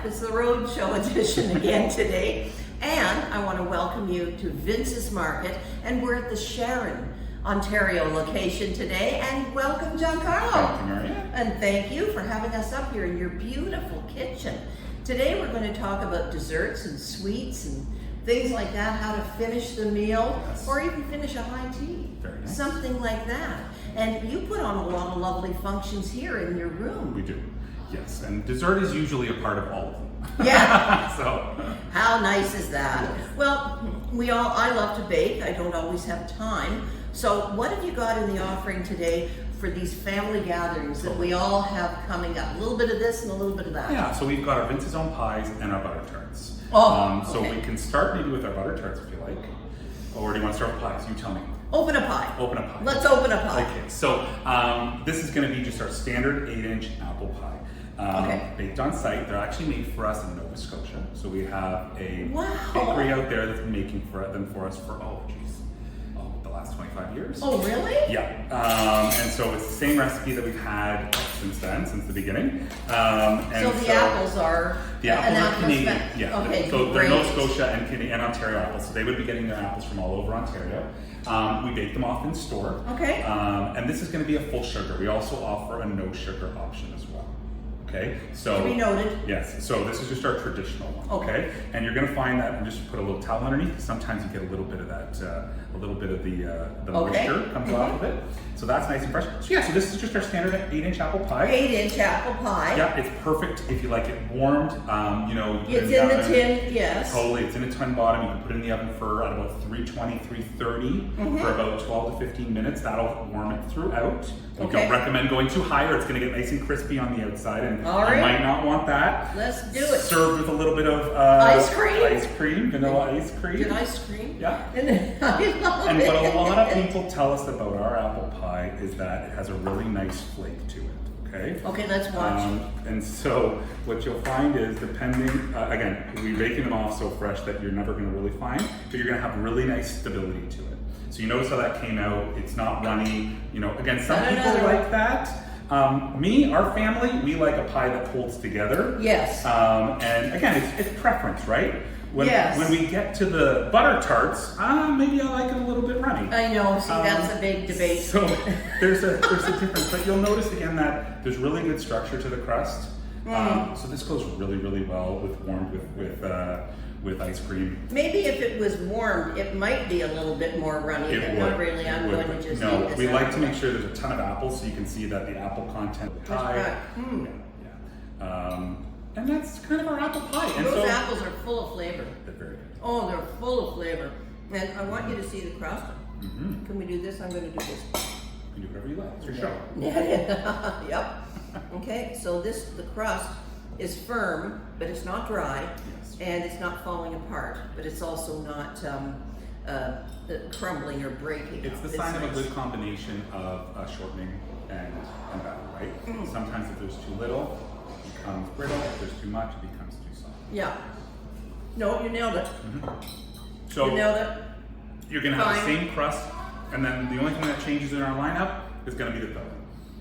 It's the Roadshow edition again today, and I want to welcome you to Vince's Market, and we're at the Sharon, Ontario location today, and welcome Giancarlo. Thank you, Maria. And thank you for having us up here in your beautiful kitchen. Today we're going to talk about desserts and sweets and things like that, how to finish the meal, Yes. or even finish a high tea, Very nice. something like that. And you put on a lot of lovely functions here in your room. We do, yes. And dessert is usually a part of all of them. Yeah. So. How nice is that? Yes. Well, I love to bake. I don't always have time. So what have you got in the offering today for these family gatherings that we all have coming up? A little bit of this and a little bit of that. Yeah, so we've got our Vince's Own pies and our butter tarts. So okay. we can start maybe with our butter tarts if you like. Or do you want to start with pies? You tell me. Open a pie. Open a pie. Let's open a pie. Okay, so this is going to be just our standard 8-inch apple pie. Baked on site. They're actually made for us in Nova Scotia. So we have a bakery out there that's been making them for us for, the last 25 years. Oh, really? Yeah. And so it's the same recipe that we've had since then, since the beginning. So the apples are Canadian. Yeah. Okay, so great. they're Nova Scotia and Ontario apples. So they would be getting their apples from all over Ontario. We bake them off in store. Okay. And this is going to be a full sugar. We also offer a no sugar option as well. Okay, so to be noted. Yes, so this is just our traditional one. Okay, and you're going to find that, and just put a little towel underneath. Sometimes you get a little bit of that, a little bit of the moisture comes off of it. So that's nice and fresh. So yeah, so this is just our standard 8-inch apple pie. 8-inch apple pie. Yeah, it's perfect if you like it warmed. It's in the tin, yes. Totally, it's in a tin bottom. You can put it in the oven for at about 320, 330 for about 12 to 15 minutes. That'll warm it throughout. We don't recommend going too high, or it's going to get nice and crispy on the outside, and you might not want that. Let's do it. Served with a little bit of ice cream. Vanilla ice cream. Good ice cream. Yeah. And what a lot of people tell us about our apple pie is that it has a really nice flake to it. Okay. Okay, let's watch. And so what you'll find is, depending, again, we're baking them off so fresh that you're never going to really find, but you're going to have really nice stability to it. So you notice how that came out. It's not runny. Again, some people like that. Our family, we like a pie that holds together. Yes. And again, it's preference, right? When we get to the butter tarts, maybe I like it a little bit runny. I know. See, that's a big debate. So there's a difference, but you'll notice again that there's really good structure to the crust. So this goes really, really well with ice cream. Maybe if it was warm, it might be a little bit more runny, but not really. I'm going to just No, we like to make sure there's a ton of apples so you can see that the apple content is high. And that's kind of our apple pie. And those apples are full of flavor. They're very good. Oh, they're full of flavor. And I want you to see the crust. Can we do this? I'm going to do this. You can do whatever you like. It's your show. Yeah. Yep. Okay, so the crust is firm, but it's not dry. Yes. And it's not falling apart, but it's also not crumbling or breaking. It's the sign of a good combination of shortening and batter, right? Sometimes if there's too little, it becomes brittle. If there's too much, it becomes too soft. Yeah. No, you nailed it. So you nailed it. You're going to have the same crust, and then the only thing that changes in our lineup is going to be the filling.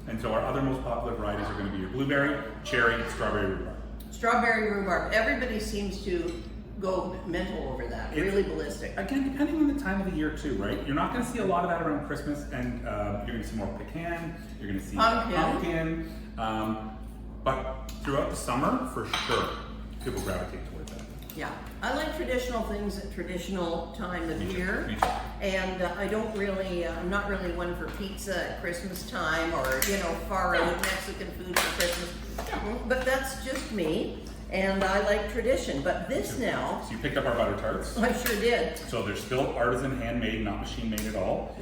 And so our other most popular varieties are going to be your blueberry, cherry, strawberry, rhubarb. Strawberry rhubarb. Everybody seems to go mental over that. Really ballistic. Again, depending on the time of the year too, right? You're not going to see a lot of that around Christmas, and you're going to see more pecan. You're going to see pumpkin. But throughout the summer, for sure, people gravitate towards that. Yeah, I like traditional things at traditional time of year. Me too. And I'm not really one for pizza at Christmas time, or far out Mexican food for Christmas. But that's just me, and I like tradition. But this now. So you picked up our butter tarts. I sure did. So they're still artisan, handmade, not machine made at all.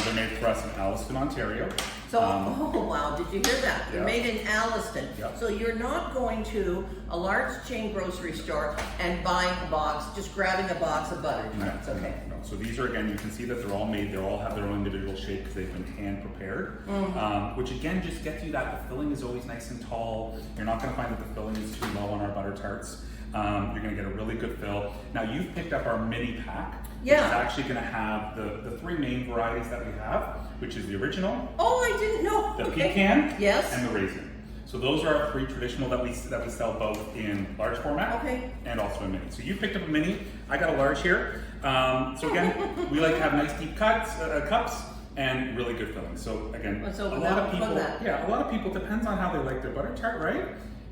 They're made for us in Alliston, Ontario. So, oh wow, did you hear that? They're Yeah. made in Alliston. Yeah. So you're not going to a large chain grocery store and buying a box, just grabbing a box of butter. No, It's okay. no. So these are, again, you can see that they're all made, they all have their own individual shape because they've been hand prepared, which again just gets you that the filling is always nice and tall. You're not going to find that the filling is too low on our butter tarts. You're going to get a really good fill. Now you've picked up our mini pack, which is Yeah. actually going to have the three main varieties that we have, which is the original, Oh, I didn't know. the Okay. pecan, Yes. and the raisin. So those are our three traditional that we sell both in large format Okay. and also in mini. So you picked up a mini. I got a large here. So again, we like to have nice deep cups and really good filling. So again, Let's a open lot that of up, people, open that. yeah, a lot of people depends on how they like their butter tart, right?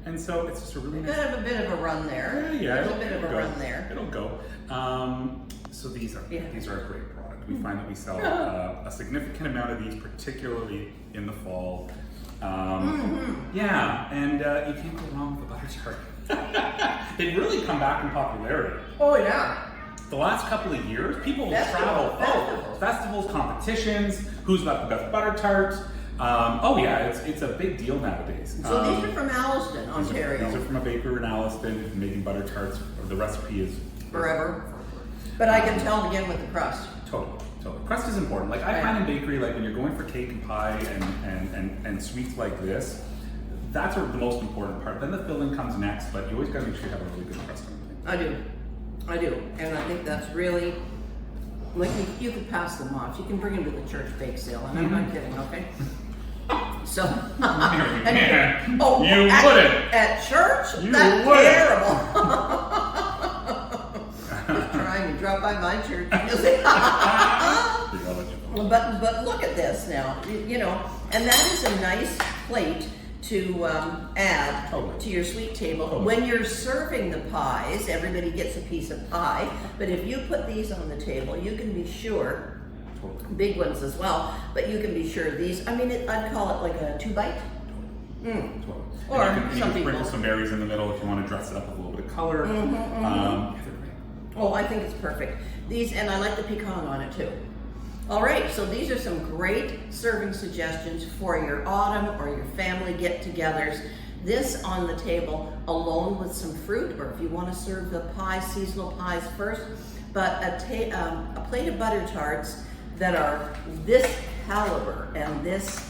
And so it's just a really nice. Kind of a bit of a run there. Yeah, There's a it'll- bit of a it'll run go. there. It'll go. So these are Yeah. a great product. We find that we sell a significant amount of these, particularly in the fall. Yeah, and you can't go wrong with the butter tart. They've really come back in popularity. Oh yeah. The last couple of years, people will Festivals, travel. Festivals, competitions. Who's got the best butter tarts? Oh yeah, it's a big deal nowadays. So these are from Alliston, These Ontario. are from a baker in Alliston making butter tarts. The recipe is Forever. But I can tell again with the crust. Totally. Crust is important. Like I find in bakery, like when you're going for cake and pie and sweets like this, that's the most important part. Then the filling comes next, but you always gotta make sure you have a really good crust on it. I do, and I think that's really, like you could pass them off. You can bring them to the church bake sale, and I'm not kidding, okay? So, Yeah. oh, You at, wouldn't. At church? You That's wouldn't. terrible. Just trying to drop by my church. You'll say, but look at this now, you know, and that is a nice plate to add Totally. to your sweet table. Totally. When you're serving the pies, everybody gets a piece of pie, but if you put these on the table, you can be sure, big ones as well, but you can be sure these, I mean, I'd call it like a 2-bite. Or And you can something sprinkle more. some berries in the middle if you want to dress it up with a little bit of color. Oh, I think it's perfect. These, and I like the pecan on it too. All right, so these are some great serving suggestions for your autumn or your family get-togethers. This on the table alone with some fruit, or if you want to serve the pies, seasonal pies first, but a plate of butter tarts that are this caliber and this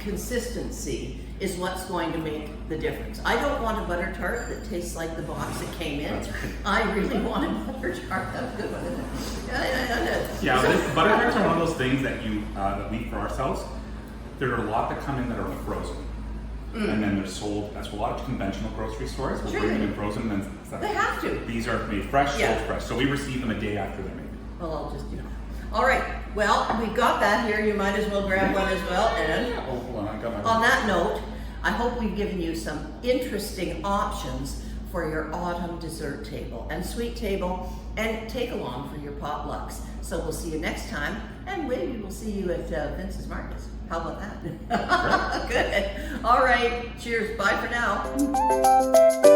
consistency is what's going to make the difference. I don't want a butter tart that tastes like the box it came in. That's right. I really want a butter tart. That's a good one, isn't it? Yeah, So- butter tarts are one of those things that that we eat for ourselves. There are a lot that come in that are frozen, and then they're sold. That's a lot of conventional grocery stores will Sure. bring them in frozen. And then They have to. These are made fresh, Yeah. sold fresh. So we receive them a day after they're made. Well, I'll just, All right, well, we've got that here. You might as well grab one as well. And Oh, hold on, I got my. on that note, I hope we've given you some interesting options for your autumn dessert table and sweet table and take along for your potlucks. So we'll see you next time, and maybe we'll see you at Vince's Markets. How about that? Good. All right, cheers. Bye for now.